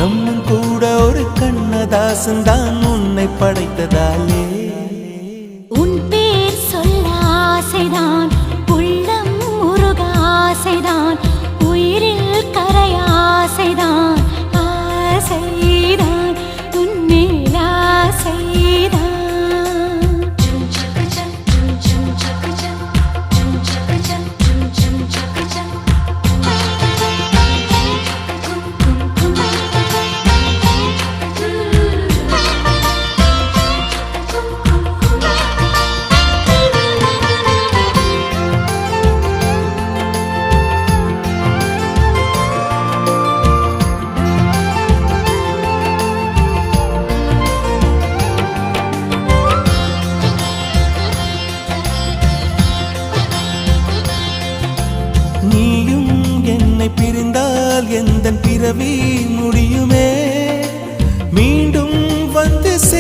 பிரம்மன் கூட ஒரு கண்ணதாசன் தான் உன்னை படைத்ததாலே உன் பேர் சொல்ல ஆசைதான், உள்ளம் முருக ஆசைதான், உயிரில் கரைய ஆசைதான், ஆசைதான் உன்மேல் ஆசைதான். நீயும் என்னை பிரிந்தால் எந்தன் பிறவி முடியும்.